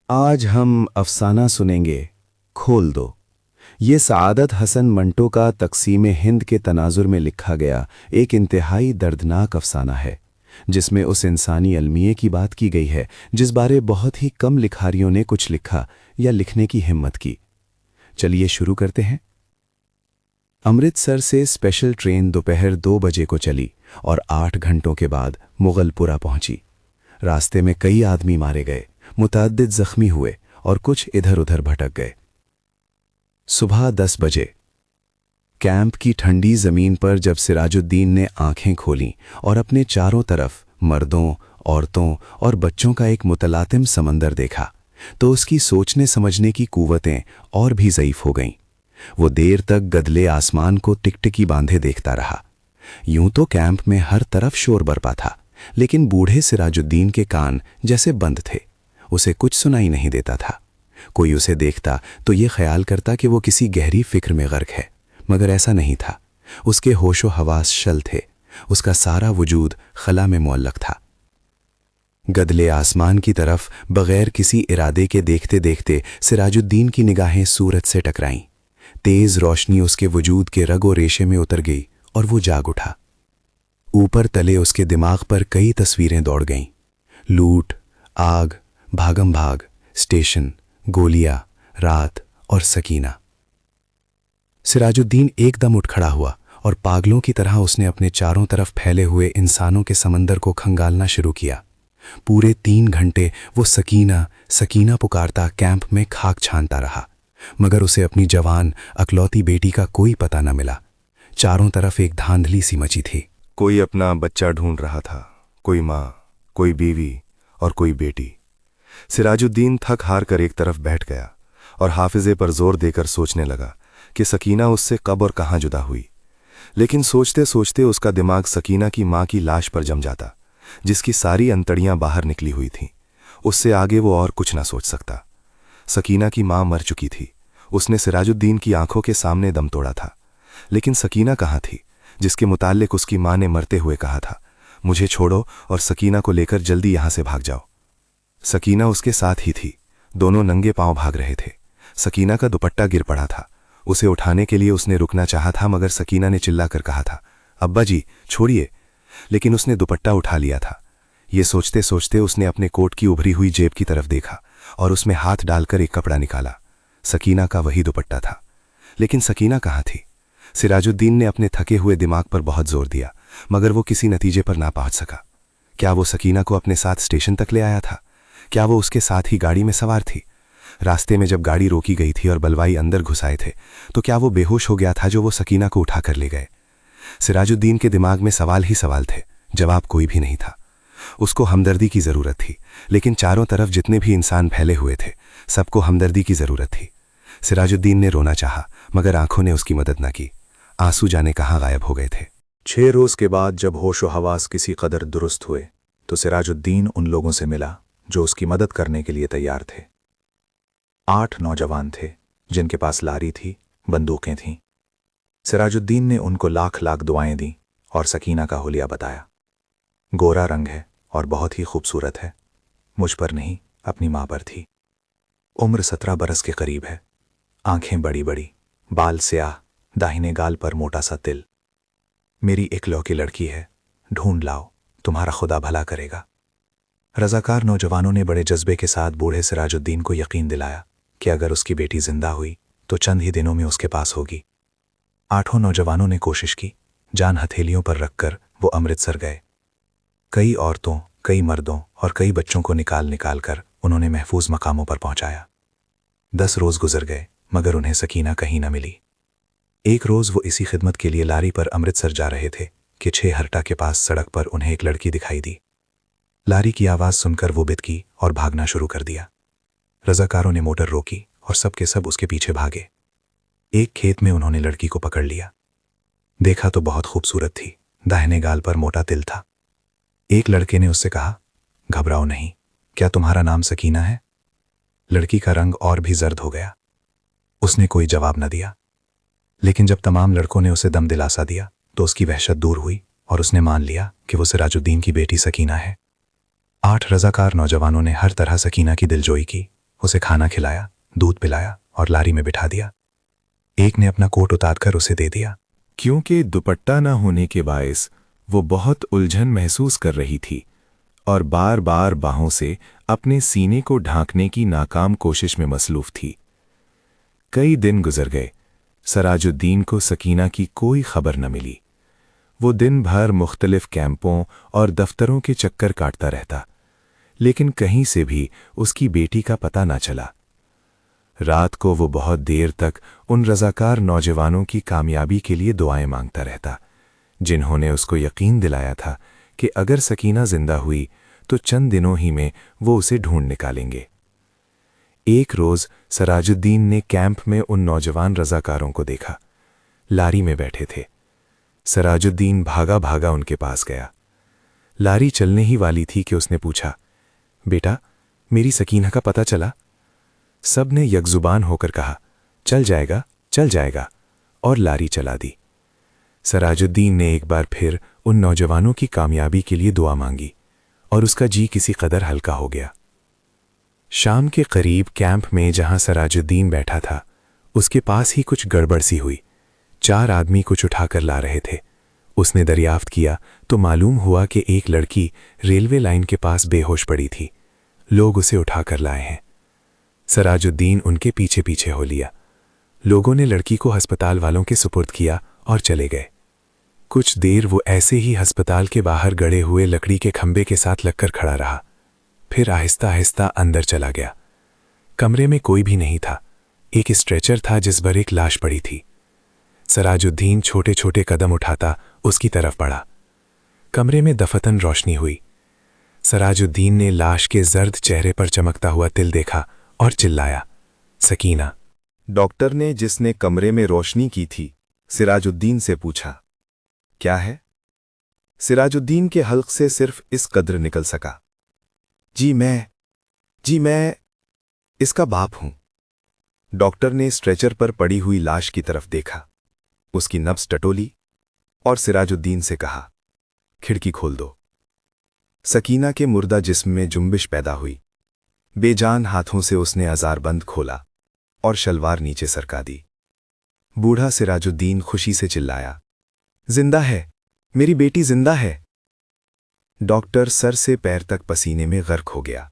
आज हम अफसाना सुनेंगे खोल दो। ये सआदत हसन मंटो का तक़सीम हिंद के तनाजुर में लिखा गया एक इंतहाई दर्दनाक अफसाना है, जिसमें उस इंसानी अलमिये की बात की गई है जिस बारे बहुत ही कम लिखारियों ने कुछ लिखा या लिखने की हिम्मत की। चलिए शुरू करते हैं। अमृतसर से स्पेशल ट्रेन दोपहर 2 बजे को चली और 8 घंटों के बाद मुगलपुरा पहुंची। रास्ते में कई आदमी मारे गए, मुतअद्दिद जख्मी हुए और कुछ इधर उधर भटक गए। सुबह 10 बजे कैंप की ठंडी जमीन पर जब सिराजुद्दीन ने आंखें खोलीं और अपने चारों तरफ मर्दों, औरतों और बच्चों का एक मुतलातिम समंदर देखा, तो उसकी सोचने समझने की कुव्वतें और भी ज़ईफ हो गईं। वो देर तक गदले आसमान को टिकटिकी बांधे देखता रहा। यूं तो कैंप में हर तरफ शोर बरपा था, लेकिन बूढ़े सिराजुद्दीन के कान जैसे बंद थे। उसे कुछ सुनाई नहीं देता था। कोई उसे देखता तो ये ख्याल करता कि वो किसी गहरी फिक्र में गर्क है, मगर ऐसा नहीं था। उसके होशो हवास शल थे। उसका सारा वजूद खला में मुअल्लक था। गदले आसमान की तरफ बगैर किसी इरादे के देखते देखते सिराजुद्दीन की निगाहें सूरज से टकराईं। तेज रोशनी उसके वजूद के रगो रेशे में उतर गई और वो जाग उठा। ऊपर तले उसके दिमाग पर कई तस्वीरें दौड़ गईं। लूट, आग, भागम भाग, स्टेशन, गोलियां, रात और सकीना। सिराजुद्दीन एकदम उठ खड़ा हुआ और पागलों की तरह उसने अपने चारों तरफ फैले हुए इंसानों के समंदर को खंगालना शुरू किया। पूरे 3 घंटे वो सकीना सकीना पुकारता कैंप में खाक छानता रहा, मगर उसे अपनी जवान अकलौती बेटी का कोई पता न मिला। चारों तरफ एक धांधली सी मची थी। कोई अपना बच्चा ढूंढ रहा था, कोई माँ, कोई बीवी और कोई बेटी। सिराजुद्दीन थक हार कर एक तरफ बैठ गया और हाफिजे पर जोर देकर सोचने लगा कि सकीना उससे कब और कहाँ जुदा हुई। लेकिन सोचते सोचते उसका दिमाग सकीना की माँ की लाश पर जम जाता, जिसकी सारी अंतड़ियां बाहर निकली हुई थीं। उससे आगे वो और कुछ ना सोच सकता। सकीना की माँ मर चुकी थी। उसने सिराजुद्दीन की आंखों के सामने दम तोड़ा था। लेकिन सकीना कहाँ थी, जिसके मुताल्लिक उसकी माँ ने मरते हुए कहा था, मुझे छोड़ो और सकीना को लेकर जल्दी यहां से भाग जाओ। सकीना उसके साथ ही थी। दोनों नंगे पांव भाग रहे थे। सकीना का दुपट्टा गिर पड़ा था। उसे उठाने के लिए उसने रुकना चाहा था, मगर सकीना ने चिल्लाकर कहा था, अब्बा जी छोड़िए। लेकिन उसने दुपट्टा उठा लिया था। ये सोचते सोचते उसने अपने कोट की उभरी हुई जेब की तरफ देखा और उसमें हाथ डालकर एक कपड़ा निकाला। सकीना का वही दुपट्टा था। लेकिन सकीना कहाँ थी? सिराजुद्दीन ने अपने थके हुए दिमाग पर बहुत जोर दिया, मगर वो किसी नतीजे पर ना पहुंच सका। क्या वो सकीना को अपने साथ स्टेशन तक ले आया था? क्या वो उसके साथ ही गाड़ी में सवार थी? रास्ते में जब गाड़ी रोकी गई थी और बलवाई अंदर घुसाए थे, तो क्या वो बेहोश हो गया था जो वो सकीना को उठा कर ले गए? सिराजुद्दीन के दिमाग में सवाल ही सवाल थे, जवाब कोई भी नहीं था। उसको हमदर्दी की जरूरत थी, लेकिन चारों तरफ जितने भी इंसान फैले हुए थे, सबको हमदर्दी की जरूरत थी। सिराजुद्दीन ने रोना चाहा, मगर आंखों ने उसकी मदद न की। आंसू जाने कहाँ गायब हो गए थे। 6 रोज के बाद जब होशो हवास किसी कदर दुरुस्त हुए, तो सिराजुद्दीन उन लोगों से मिला जो उसकी मदद करने के लिए तैयार थे। 8 नौजवान थे जिनके पास लारी थी, बंदूकें थीं। सिराजुद्दीन ने उनको लाख लाख दुआएं दी और सकीना का हुलिया बताया। गोरा रंग है और बहुत ही खूबसूरत है। मुझ पर नहीं, अपनी माँ पर थी। उम्र 17 बरस के करीब है। आंखें बड़ी बड़ी, बाल स्याह, दाहिने गाल पर मोटा सा तिल। मेरी इकलौती लड़की है, ढूंढ लाओ, तुम्हारा खुदा भला करेगा। रजाकार नौजवानों ने बड़े जज्बे के साथ बूढ़े सिराजुद्दीन को यकीन दिलाया कि अगर उसकी बेटी जिंदा हुई तो चंद ही दिनों में उसके पास होगी। 8 नौजवानों ने कोशिश की। जान हथेलियों पर रखकर वो अमृतसर गए। कई औरतों, कई मर्दों और कई बच्चों को निकाल निकाल कर उन्होंने महफूज मकामों पर पहुंचाया। 10 रोज गुजर गए, मगर उन्हें सकीना कहीं न मिली। एक रोज वो इसी खिदमत के लिए लारी पर अमृतसर जा रहे थे कि 6 हर्टा के पास सड़क पर उन्हें एक लड़की दिखाई दी। लारी की आवाज सुनकर वो बिदकी और भागना शुरू कर दिया। रजाकारों ने मोटर रोकी और सब के सब उसके पीछे भागे। एक खेत में उन्होंने लड़की को पकड़ लिया। देखा तो बहुत खूबसूरत थी। दाहिने गाल पर मोटा तिल था। एक लड़के ने उससे कहा, घबराओ नहीं, क्या तुम्हारा नाम सकीना है? लड़की का रंग और भी जर्द हो गया। उसने कोई जवाब न दिया। लेकिन जब तमाम लड़कों ने उसे दम दिलासा दिया तो उसकी वहशत दूर हुई और उसने मान लिया कि वो सिराजुद्दीन की बेटी सकीना है। 8 रजाकार नौजवानों ने हर तरह सकीना की दिलजोई की उसे खाना खिलाया, दूध पिलाया और लारी में बिठा दिया। एक ने अपना कोट उतारकर उसे दे दिया। क्योंकि दुपट्टा न होने के बायस वो बहुत उलझन महसूस कर रही थी और बार बार बाहों से अपने सीने को ढांकने की नाकाम कोशिश में मसरूफ थी। कई दिन गुजर गए। सराजुद्दीन को सकीना की कोई खबर न मिली। वो दिन भर मुख्तलिफ कैंपों और दफ्तरों के चक्कर काटता रहता, लेकिन कहीं से भी उसकी बेटी का पता न चला। रात को वो बहुत देर तक उन रज़ाकार नौजवानों की कामयाबी के लिए दुआएं मांगता रहता, जिन्होंने उसको यकीन दिलाया था कि अगर सकीना जिंदा हुई तो चंद दिनों ही में वो उसे ढूंढ निकालेंगे। एक रोज सराजुद्दीन ने कैंप में उन नौजवान रज़ाकारों को देखा। लारी में बैठे थे। सराजुद्दीन भागा भागा उनके पास गया। लारी चलने ही वाली थी कि उसने पूछा, बेटा, मेरी सकीना का पता चला? सब ने यकजुबान होकर कहा, चल जाएगा, चल जाएगा, और लारी चला दी। सराजुद्दीन ने एक बार फिर उन नौजवानों की कामयाबी के लिए दुआ मांगी और उसका जी किसी कदर हल्का हो गया। शाम के करीब कैंप में जहां सराजुद्दीन बैठा था, उसके पास ही कुछ गड़बड़ सी हुई। 4 आदमी कुछ उठाकर ला रहे थे। उसने दरियाफ्त किया तो मालूम हुआ कि एक लड़की रेलवे लाइन के पास बेहोश पड़ी थी। लोग उसे उठाकर लाए हैं। सराजुद्दीन उनके पीछे पीछे हो लिया। लोगों ने लड़की को अस्पताल वालों के सुपुर्द किया और चले गए। कुछ देर वो ऐसे ही अस्पताल के बाहर गड़े हुए लकड़ी के खंबे के साथ लगकर खड़ा रहा, फिर आहिस्ता आहिस्ता अंदर चला गया। कमरे में कोई भी नहीं था। एक स्ट्रेचर था जिस पर एक लाश पड़ी थी। सराजुद्दीन छोटे छोटे कदम उठाता उसकी तरफ बढ़ा। कमरे में दफतन रोशनी हुई। सराजुद्दीन ने लाश के जर्द चेहरे पर चमकता हुआ तिल देखा और चिल्लाया, सकीना। डॉक्टर ने, जिसने कमरे में रोशनी की थी, सिराजुद्दीन से पूछा, क्या है? सिराजुद्दीन के हल्क से सिर्फ इस कद्र निकल सका, जी मैं इसका बाप हूं। डॉक्टर ने स्ट्रेचर पर पड़ी हुई लाश की तरफ देखा, उसकी नब्ज टटोली और सिराजुद्दीन से कहा, खिड़की खोल दो। सकीना के मुर्दा जिस्म में जुम्बिश पैदा हुई। बेजान हाथों से उसने अजारबंद खोला और शलवार नीचे सरका दी। बूढ़ा सिराजुद्दीन खुशी से चिल्लाया, जिंदा है, मेरी बेटी जिंदा है। डॉक्टर सर से पैर तक पसीने में गर्क हो गया।